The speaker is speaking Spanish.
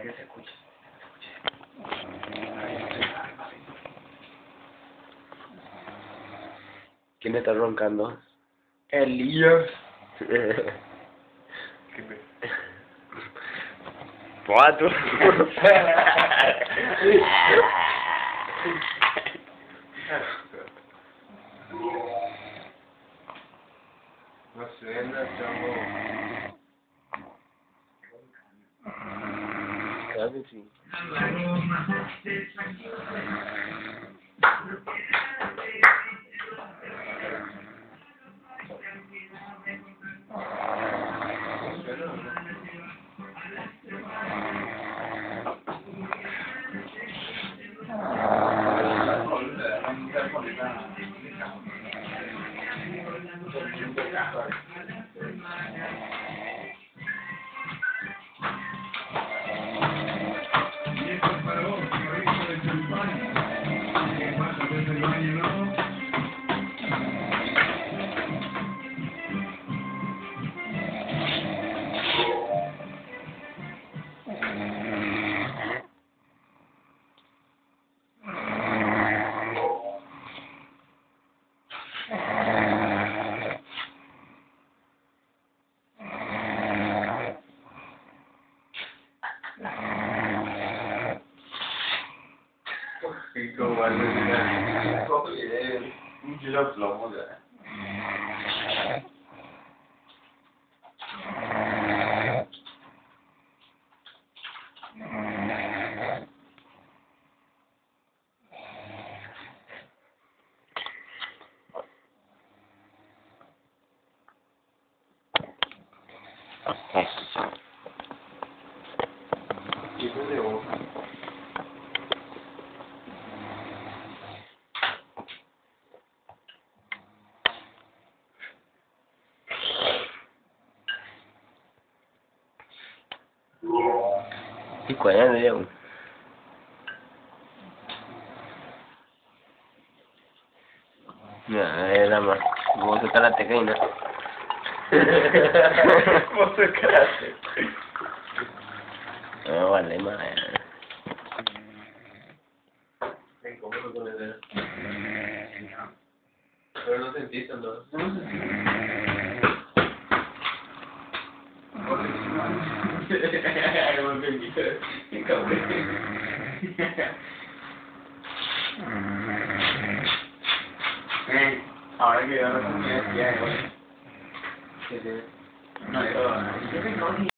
que se escuche. ¿Quién está roncando? Elías. ¿Qué Pato. No sé, no estamos... Claro que sí. Y como al final, un kilo plomo ya. Tipo de ojo. ¿Y cuál es el video? No, era más. Vos estás la tequina. Vos te creaste. No vale más. ¿Cómo se pone eso? Pero no sentiste, ¿no? Ahora que yo no comía, ya, güey. No, yo